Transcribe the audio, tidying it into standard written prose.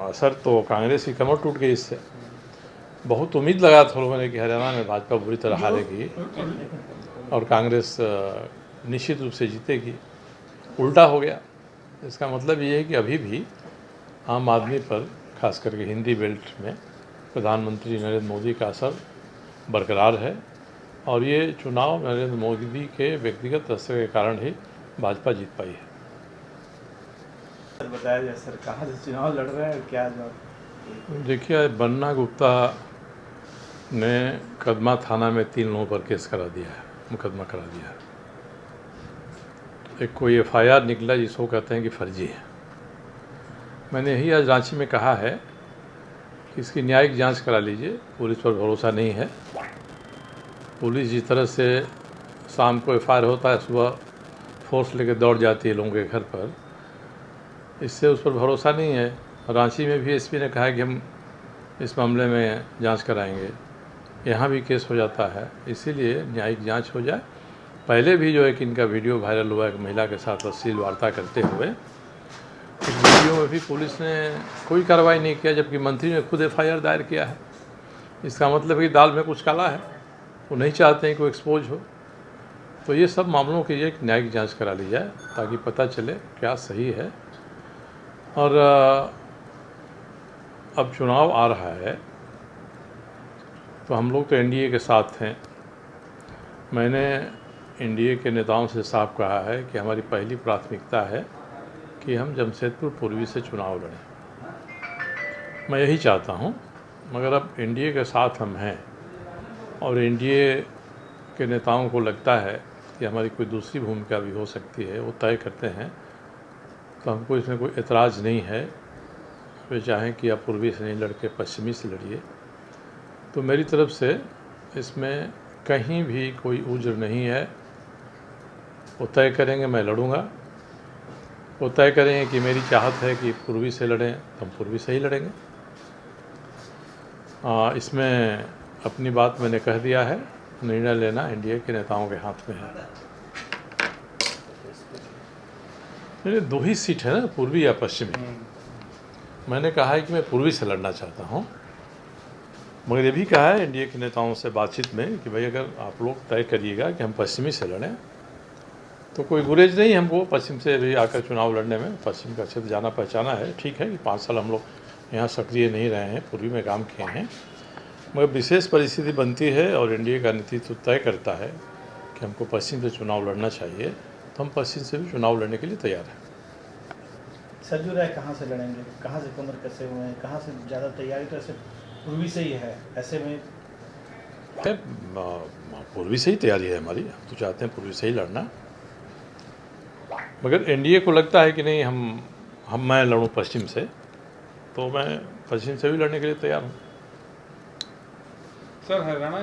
असर तो कांग्रेस की कमर टूट गई इससे। बहुत उम्मीद लगा था लोगों ने कि हरियाणा में भाजपा बुरी तरह हारेगी और कांग्रेस निश्चित रूप से जीतेगी। उल्टा हो गया। इसका मतलब ये है कि अभी भी आम आदमी पर, खास करके हिंदी बेल्ट में, प्रधानमंत्री नरेंद्र मोदी का असर बरकरार है और ये चुनाव नरेंद्र मोदी के व्यक्तिगत असर के कारण ही भाजपा जीत पाई है। सर बताया जाए सर, कहाँ से चुनाव लड़ रहे हैं, क्या जवाब? देखिए, बन्ना गुप्ता ने कदमा थाना में 3 लोगों पर केस करा दिया है, मुकदमा करा दिया है। एक कोई FIR निकला जिसको कहते हैं कि फर्जी है। मैंने यही आज रांची में कहा है कि इसकी न्यायिक जांच करा लीजिए। पुलिस पर भरोसा नहीं है। पुलिस जिस तरह से शाम को FIR होता है, सुबह फोर्स लेकर दौड़ जाती है लोगों के घर पर, इससे उस पर भरोसा नहीं है। रांची में भी SP ने कहा कि हम इस मामले में जांच कराएंगे। यहाँ भी केस हो जाता है। इसीलिए न्यायिक जांच हो जाए। पहले भी जो है कि इनका वीडियो वायरल हुआ, एक महिला के साथ अश्लील वार्ता करते हुए, उस वीडियो में भी पुलिस ने कोई कार्रवाई नहीं किया, जबकि मंत्री ने खुद FIR दायर किया है। इसका मतलब कि दाल में कुछ काला है। वो नहीं चाहते हैं कि वो एक्सपोज हो। तो ये सब मामलों की एक न्यायिक जांच करा ली जाए ताकि पता चले क्या सही है। और अब चुनाव आ रहा है तो हम लोग तो NDA के साथ हैं। मैंने NDA के नेताओं से साफ कहा है कि हमारी पहली प्राथमिकता है कि हम जमशेदपुर पूर्वी से चुनाव लड़ें। मैं यही चाहता हूं, मगर अब NDA के साथ हम हैं और NDA के नेताओं को लगता है कि हमारी कोई दूसरी भूमिका भी हो सकती है, वो तय करते हैं, तो हमको इसमें कोई एतराज़ नहीं है। वे चाहें कि आप पूर्वी से नहीं लड़के पश्चिमी से लड़िए, तो मेरी तरफ से इसमें कहीं भी कोई उज्र नहीं है। वो तय करेंगे, मैं लड़ूंगा। वो तय करेंगे कि मेरी चाहत है कि पूर्वी से लड़ें, तो हम पूर्वी से ही लड़ेंगे। इसमें अपनी बात मैंने कह दिया है। निर्णय लेना NDA के नेताओं के हाथ में है। मेरे 2 ही सीट है ना, पूर्वी या पश्चिमी। मैंने कहा है कि मैं पूर्वी से लड़ना चाहता हूँ, मगर ये भी कहा है NDA के नेताओं से बातचीत में कि भाई अगर आप लोग तय करिएगा कि हम पश्चिमी से लड़ें तो कोई गुरेज नहीं हमको पश्चिम से भी आकर चुनाव लड़ने में। पश्चिम का क्षेत्र जाना पहचाना है। ठीक है कि 5 साल हम लोग यहाँ सक्रिय नहीं रहे हैं, पूर्वी में काम किए हैं, मगर विशेष परिस्थिति बनती है और NDA का नेतृत्व तय करता है कि हमको पश्चिम से चुनाव लड़ना चाहिए, तो हम पश्चिम से भी चुनाव लड़ने के लिए तैयार हैं। सरजू राय कहाँ से लड़ेंगे, कहाँ से कमर कसे हुए हैं, कहाँ से ज़्यादा तैयारी? तो ऐसे पूर्वी से ही है, ऐसे में पूर्वी से ही तैयारी है हमारी। हम तो चाहते हैं पूर्वी से ही लड़ना, मगर NDA को लगता है कि नहीं, मैं लड़ूं पश्चिम से, तो मैं पश्चिम से भी लड़ने के लिए तैयार हूँ। सर, हरियाणा